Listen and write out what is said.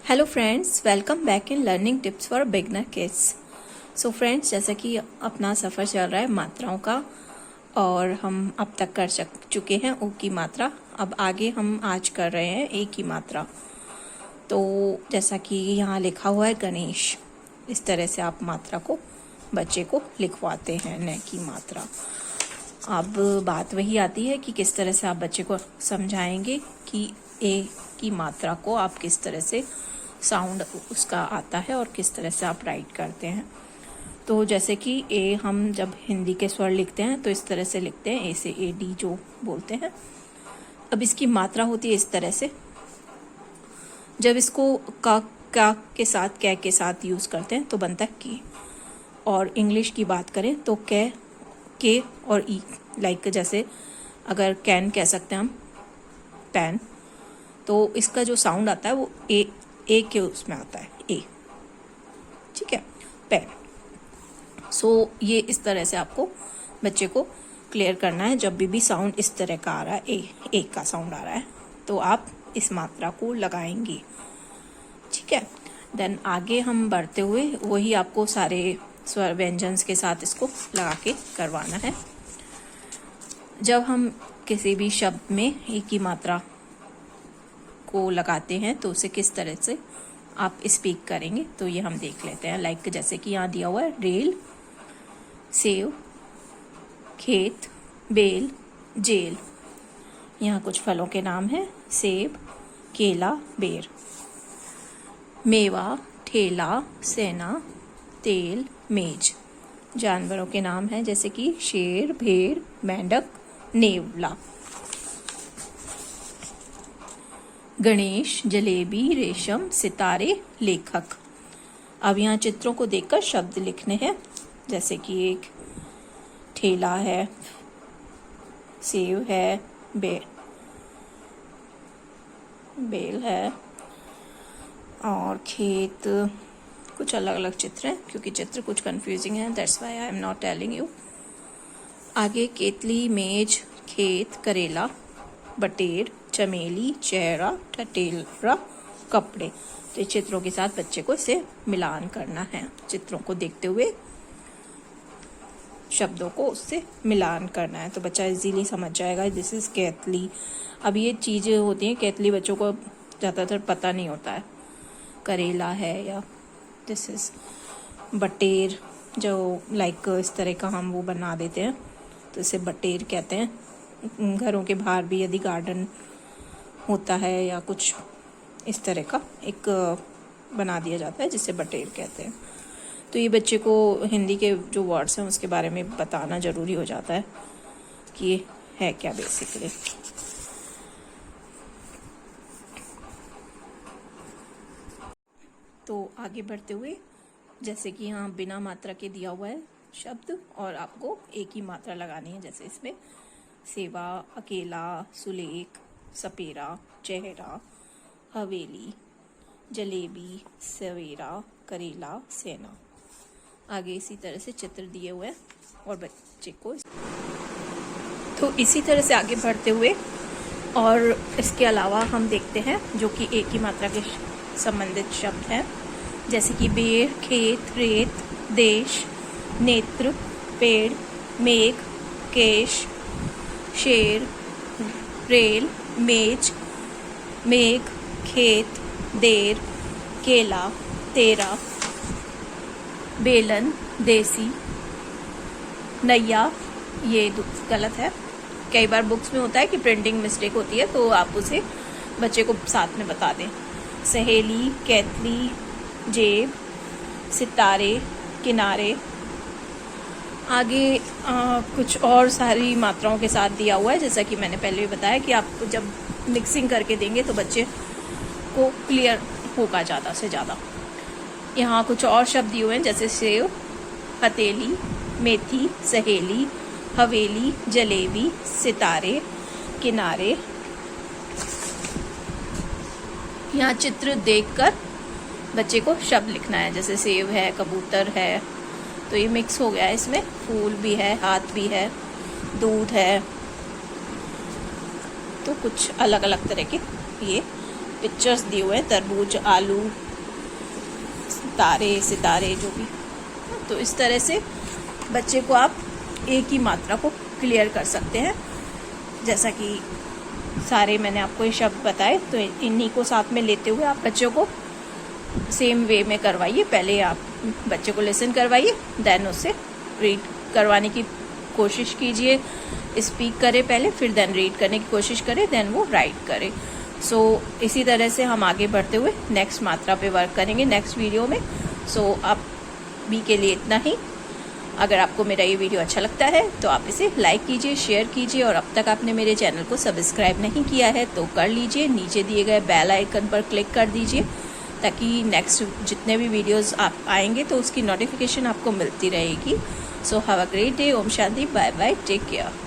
Hello friends, welcome back in learning tips for beginner kids. So friends, जैसा कि अपना सफ़र चल रहा है मात्राओं का और हम अब तक कर चुके हैं ऊ की मात्रा। अब आगे हम आज कर रहे हैं ए की मात्रा। तो जैसा कि यहाँ लिखा हुआ है गणेश, इस तरह से आप मात्रा को बच्चे को लिखवाते हैं न की मात्रा। अब बात वही आती है कि किस तरह से आप बच्चे को समझाएंगे कि ए की मात्रा को आप किस तरह से साउंड उसका आता है और किस तरह से आप राइट करते हैं। तो जैसे कि ए हम जब हिंदी के स्वर लिखते हैं तो इस तरह से लिखते हैं, ए से ए डी जो बोलते हैं। अब इसकी मात्रा होती है इस तरह से। जब इसको का के साथ कै के साथ यूज़ करते हैं तो बनता है की। और इंग्लिश की बात करें तो कै के और ई, लाइक जैसे अगर कैन कह सकते हैं हम पैन, तो इसका जो साउंड आता है वो ए के उसमें आता है, ए, ठीक है, पेन। सो ये इस तरह से आपको बच्चे को क्लियर करना है। जब भी साउंड इस तरह का आ रहा है, ए का साउंड आ रहा है, तो आप इस मात्रा को लगाएंगे, ठीक है। देन आगे हम बढ़ते हुए वही आपको सारे स्वर व्यंजन के साथ इसको लगा के करवाना है। जब हम किसी भी शब्द में ए की मात्रा को लगाते हैं तो उसे किस तरह से आप स्पीक करेंगे, तो ये हम देख लेते हैं। लाइक जैसे कि यहाँ दिया हुआ है रेल, सेव, खेत, बेल, जेल। यहाँ कुछ फलों के नाम हैं, सेब, केला, बेर। मेवा, ठेला, सेना, तेल, मेज। जानवरों के नाम हैं जैसे कि शेर, भेड़, मेंढक, नेवला। गणेश, जलेबी, रेशम, सितारे, लेखक। अब यहाँ चित्रों को देखकर शब्द लिखने हैं, जैसे कि एक ठेला है, सेव है, बेल है और खेत। कुछ अलग अलग चित्र हैं क्योंकि चित्र कुछ कंफ्यूजिंग है, that's why I am not telling you. आगे केतली, मेज, खेत, करेला, बटेर, चमेली, चेहरा, टटेरा, कपड़े। तो इस चित्रों के साथ बच्चे को इसे मिलान करना है। चित्रों को देखते हुए शब्दों को उससे मिलान करना है तो बच्चा इजीली समझ जाएगा दिस इज केतली। अब ये चीज़ें होती हैं, केतली बच्चों को ज़्यादातर पता नहीं होता है, करेला है या दिस इज बटेर, जो लाइक इस तरह का हम वो बना देते हैं तो इसे बटेर कहते हैं। घरों के बाहर भी यदि गार्डन होता है या कुछ इस तरह का एक बना दिया जाता है जिसे बटेर कहते हैं। तो ये बच्चे को हिंदी के जो वर्ड्स हैं उसके बारे में बताना ज़रूरी हो जाता है कि ये है क्या बेसिकली। तो आगे बढ़ते हुए जैसे कि यहाँ बिना मात्रा के दिया हुआ है शब्द और आपको एक ही मात्रा लगानी है, जैसे इसमें सेवा, अकेला, सुलेख, सपेरा, चेहरा, हवेली, जलेबी, सवेरा, करेला, सेना। आगे इसी तरह से चित्र दिए हुए हैं और बच्चे को तो इसी तरह से आगे बढ़ते हुए और इसके अलावा हम देखते हैं जो कि एक ही मात्रा के संबंधित शब्द हैं, जैसे कि बेर, खेत, रेत, देश, नेत्र, पेड़, मेघ, केश, शेर, रेल, मेज, मेघ, खेत, देर, केला, तेरा, बेलन, देसी, नैया। ये गलत है, कई बार बुक्स में होता है कि प्रिंटिंग मिस्टेक होती है तो आप उसे बच्चे को साथ में बता दें। सहेली, कैतली, जेब, सितारे, किनारे। आगे कुछ और सारी मात्राओं के साथ दिया हुआ है, जैसा कि मैंने पहले भी बताया कि आप जब मिक्सिंग करके देंगे तो बच्चे को क्लियर होगा ज़्यादा से ज़्यादा। यहाँ कुछ और शब्द दिए हुए हैं जैसे सेव, हथेली, मेथी, सहेली, हवेली, जलेबी, सितारे, किनारे। यहाँ चित्र देखकर बच्चे को शब्द लिखना है, जैसे सेव है, कबूतर है, तो ये मिक्स हो गया है, इसमें फूल भी है, हाथ भी है, दूध है, तो कुछ अलग अलग तरह के ये पिक्चर्स दिए हुए हैं, तरबूज, आलू, तारे, सितारे, जो भी। तो इस तरह से बच्चे को आप एक ही मात्रा को क्लियर कर सकते हैं। जैसा कि सारे मैंने आपको ये शब्द बताए, तो इन्हीं को साथ में लेते हुए आप बच्चों को सेम वे में करवाइए। पहले आप बच्चे को लिसन करवाइए, देन उससे रीड करवाने की कोशिश कीजिए। स्पीक करे पहले, फिर देन रीड करने की कोशिश करे, देन वो राइट करे। सो इसी तरह से हम आगे बढ़ते हुए नेक्स्ट मात्रा पे वर्क करेंगे नेक्स्ट वीडियो में। सो अभी के लिए इतना ही। अगर आपको मेरा ये वीडियो अच्छा लगता है तो आप इसे लाइक कीजिए, शेयर कीजिए, और अब तक आपने मेरे चैनल को सब्सक्राइब नहीं किया है तो कर लीजिए। नीचे दिए गए बेल आइकन पर क्लिक कर दीजिए ताकि नेक्स्ट जितने भी वीडियोस आप आएंगे तो उसकी नोटिफिकेशन आपको मिलती रहेगी। So have a great day. ओम शांति। Bye bye. Take care.